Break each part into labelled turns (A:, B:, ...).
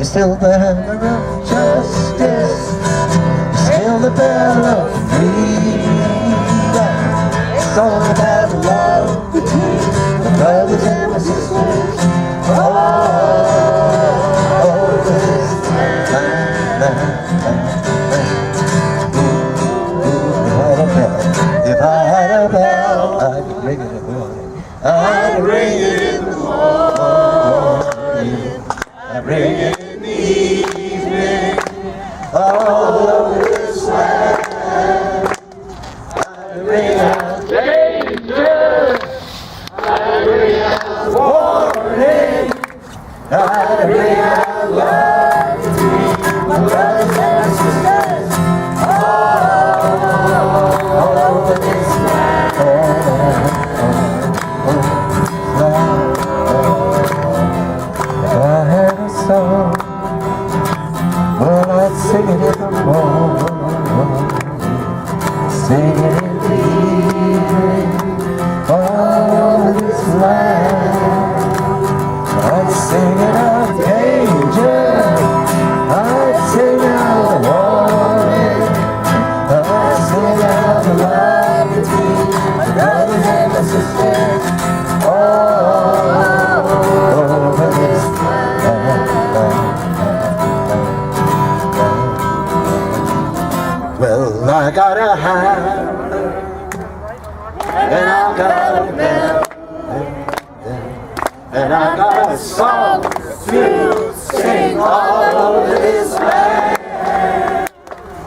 A: You're still the hammer of justice. You're still the bell of freedom. It's all about love between the brothers and the sisters. This if I had a bell, I'd ring it in the morning. I'd ring it in the morning. I'd ring it in the evening. All over this land. I'd ring out danger. I'd ring out warning. I'd ring out love between my brothers and my sisters. All over this land. If I had a song, well, I'd sing it in the morning, sing it in the evening, all over this land. I'd sing it out of danger, I'd sing out of warning, I'd sing out of love between my brothers and my sisters, all over this land. Well, I got a hammer, and I got a bell, and I got a song to sing all over this land.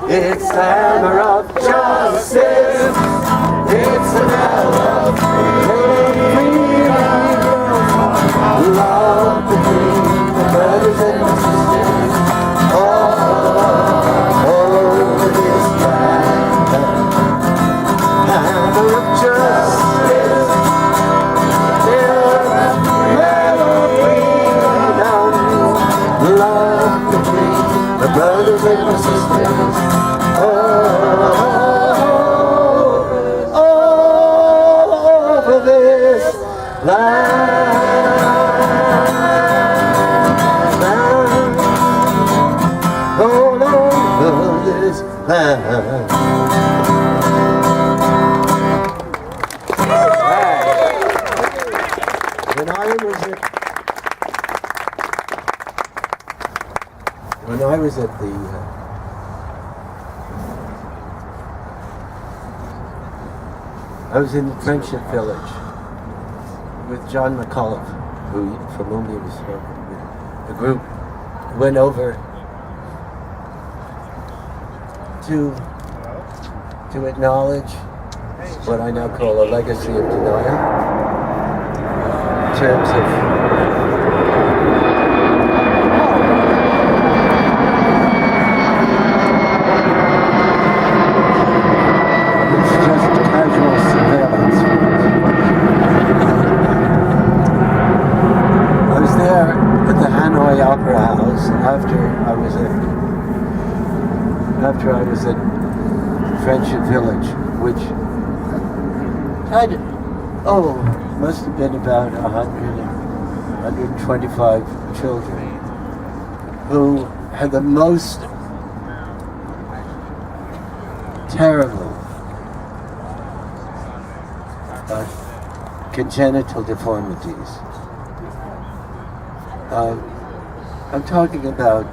A: It's the hammer of justice. It's the bell of freedom. Love between the brothers and the sisters. All over this land. Hammer of justice. Love between the brothers and the sisters. All over this land. All over this land. When I was at the I was in the Friendship Village with John McAuliffe, from whom he was spoken. The group went over to acknowledge what I now call a legacy of denial in terms of after I was at Friendship Village, which had, must have been about 125 children who had the most terrible congenital deformities. I'm talking about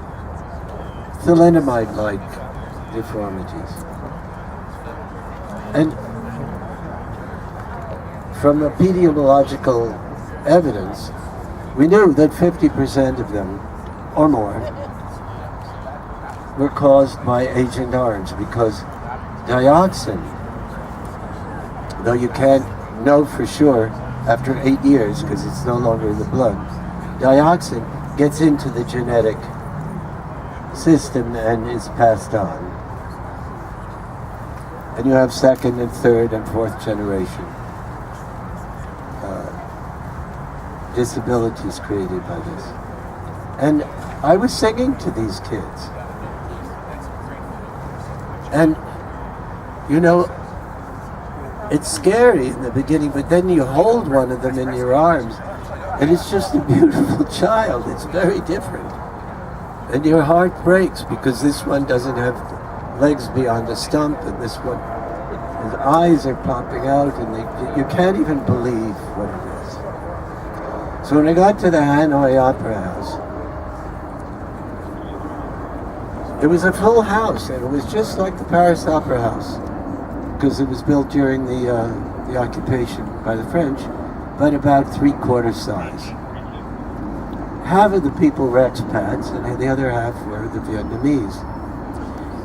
A: thalidomide-like deformities. And from epidemiological evidence, we knew that 50% of them, or more, were caused by Agent Orange, because dioxin, though you can't know for sure after 8 years because it's no longer in the blood, dioxin gets into the genetic system and is passed on. And you have second and third and fourth generation disabilities created by this. And I was singing to these kids. And, you know, it's scary in the beginning, but then you hold one of them in your arms, and it's just a beautiful child. It's very different. And your heart breaks because this one doesn't have legs beyond the stump, and this one, his eyes are popping out, and you can't even believe what it is. So when I got to the Hanoi Opera House, it was a full house, and it was just like the Paris Opera House, because it was built during the occupation by the French, but about 3/4 size. Half of the people were expats, and the other half were the Vietnamese.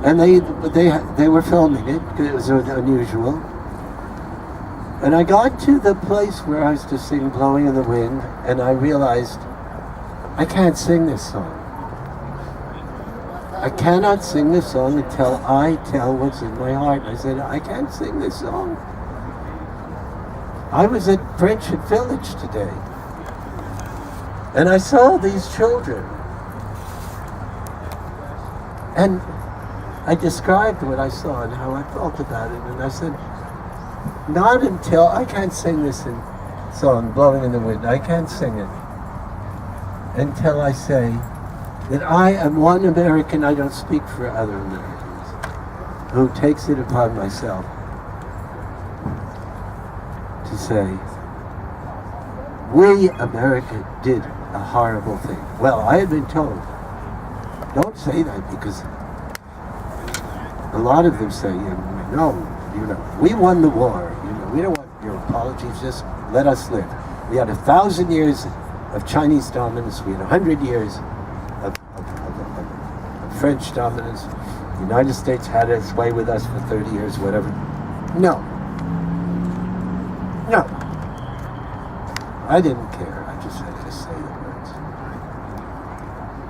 A: And they were filming it, because it was unusual. And I got to the place where I was to sing Blowing in the Wind, and I realized, I can't sing this song. I cannot sing this song until I tell what's in my heart. I said, I can't sing this song. I was at Friendship Village today, and I saw these children. And I described what I saw and how I felt about it, and I said, not until I can't sing this song, Blowing in the Wind, I can't sing it until I say that I am one American, I don't speak for other Americans, who takes it upon myself to say, we America did a horrible thing. Well, I had been told, don't say that, because a lot of them say, no, we won the war. We don't want your apologies, just let us live. We had 1,000 years of Chinese dominance. We had 100 years of French dominance. The United States had its way with us for 30 years, whatever. No. I didn't care. I just had to say the words.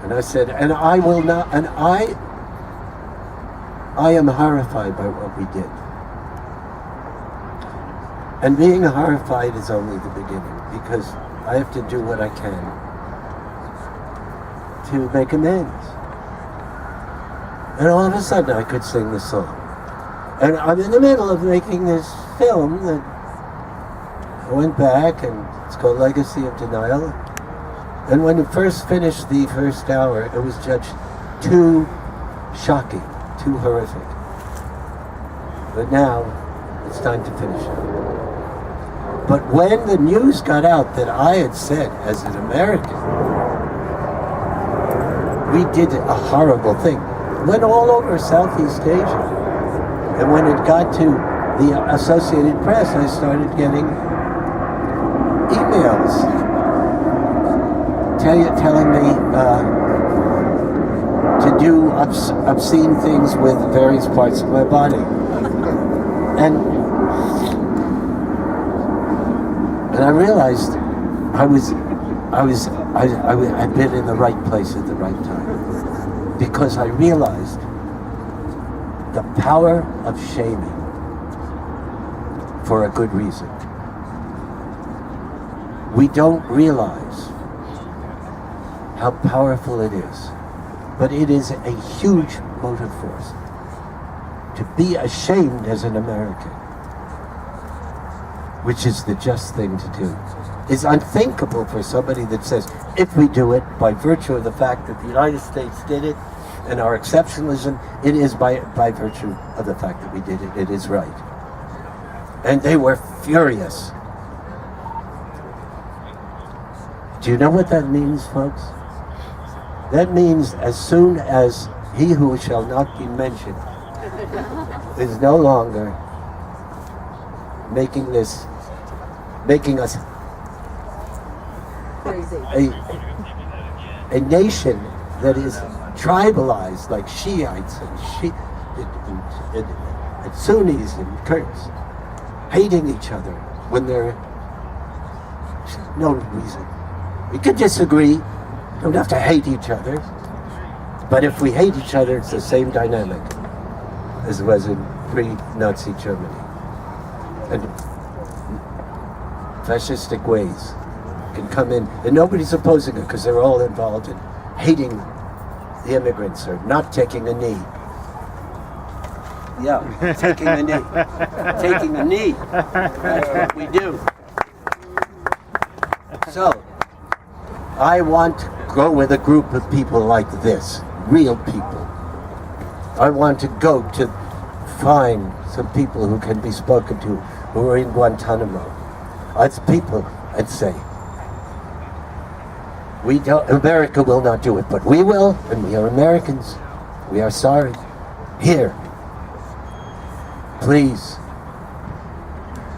A: And I said, and I will not, and I am horrified by what we did. And being horrified is only the beginning, because I have to do what I can to make amends. And all of a sudden I could sing the song. And I'm in the middle of making this film that I went back, and it's called Legacy of Denial. And when it first finished the first hour, it was judged too shocking, too horrific. But now it's time to finish it. But when the news got out that I had said, as an American, we did a horrible thing, it went all over Southeast Asia. And when it got to the Associated Press, I started getting emails telling me to do obscene things with various parts of my body. And I realized I'd been in the right place at the right time, because I realized the power of shaming for a good reason. We don't realize how powerful it is, but it is a huge motive force. To be ashamed as an American, which is the just thing to do, is unthinkable for somebody that says, if we do it by virtue of the fact that the United States did it, and our exceptionalism, it is by virtue of the fact that we did it, it is right. And they were furious. Do you know what that means, folks? That means as soon as he who shall not be mentioned is no longer making us a nation that is tribalized, like Shiites and Sunnis and Kurds, hating each other when there's no reason. We could disagree, don't have to hate each other, but if we hate each other, it's the same dynamic as it was in pre-Nazi Germany. And fascistic ways can come in, and nobody's opposing it because they're all involved in hating the immigrants or not taking a knee. Yeah, taking a knee. Taking a knee. That's what we do. So, I want to go with a group of people like this. real people. I want to go to find some people who can be spoken to, who are in Guantanamo. As people, I'd say, America will not do it, but we will, and we are Americans. We are sorry. Here, please,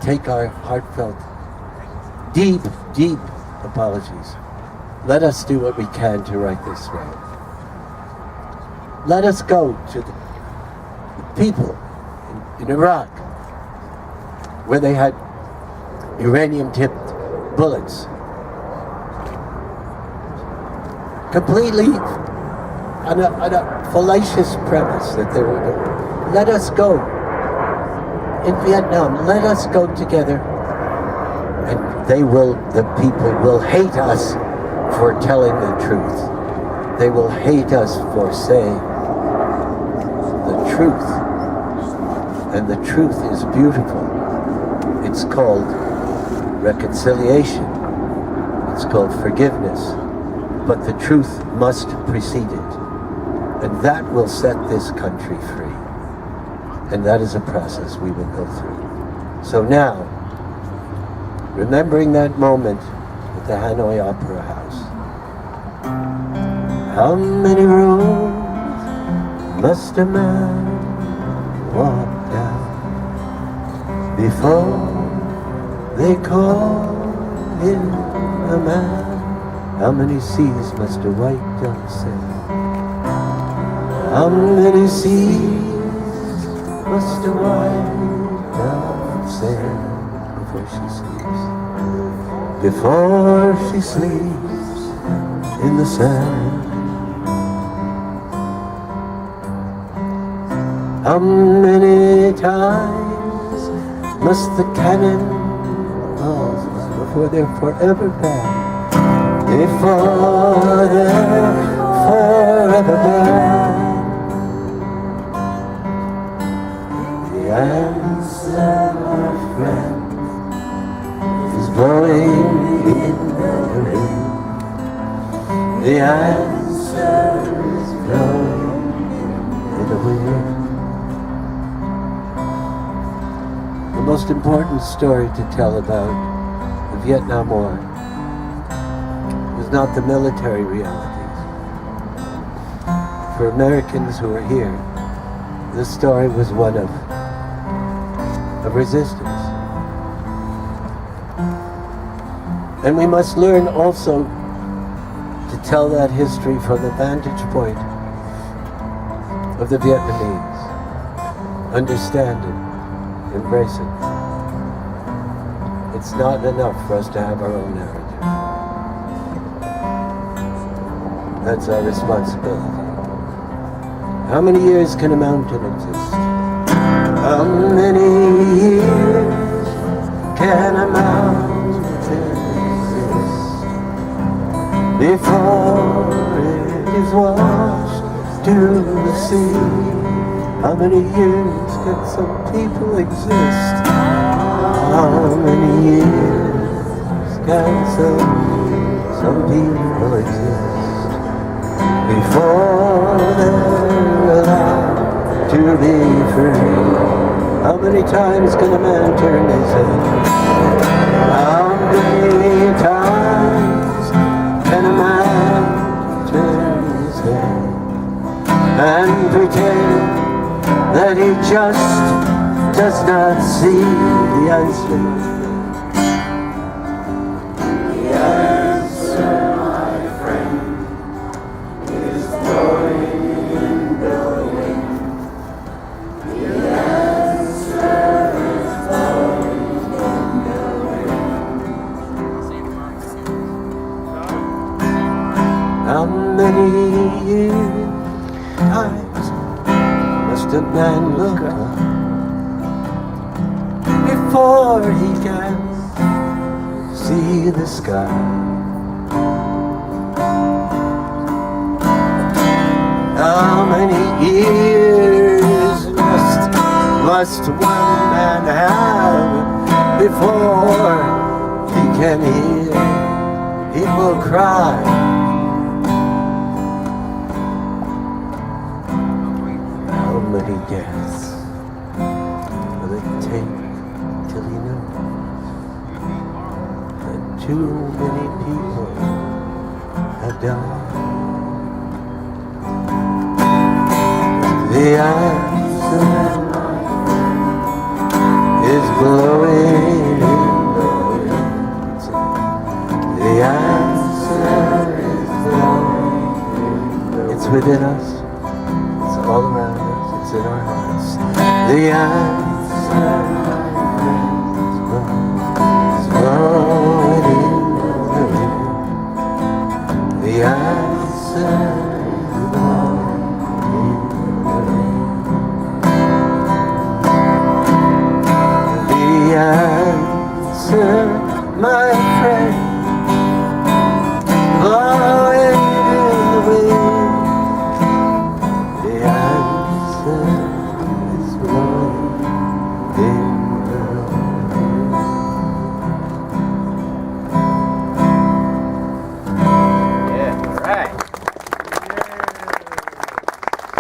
A: take our heartfelt, deep, deep apologies. Let us do what we can to right this wrong. Let us go to the people in Iraq, where they had uranium-tipped bullets, completely on a fallacious premise that they were doing. Let us go. In Vietnam, let us go together, and the people will hate us for telling the truth. They will hate us for saying the truth. And the truth is beautiful. It's called reconciliation. It's called forgiveness. But the truth must precede it. And that will set this country free. And that is a process we will go through. So now, remembering that moment at the Hanoi Opera House, how many roads must a man walk down before they call him a man? How many seas must a white dove sail? How many seas must a white dove sail before she sleeps in the sand? How many times must the cannon balls before they're forever banned? Before they're forever banned? The answer, my friend, is blowing in the wind. The answer is blowing in the wind. The most important story to tell about the Vietnam War was not the military realities. For Americans who are here, the story was one of resistance. And we must learn also to tell that history from the vantage point of the Vietnamese. Understand it. Embrace it. It's not enough for us to have our own narrative. That's our responsibility. How many years can a mountain exist? How many years can a mountain exist before it is washed to the sea? How many years can some people exist? How many years can some people exist before they're allowed to be free? How many times can a man turn his head? How many times can a man turn his head and pretend that he just does not see the answer? The answer, my friend, is blowing in the wind. The answer is blowing in the wind. How many times must a man look up before he can see the sky? How many years must one man have before he can hear? He will cry death will it take till he knows that too many people have died? The answer is blowing in the wind. The answer is blowing in the wind. It's within us. It's all around us. It's in our hearts. The answer, my friends, is blowing in the wind. The answer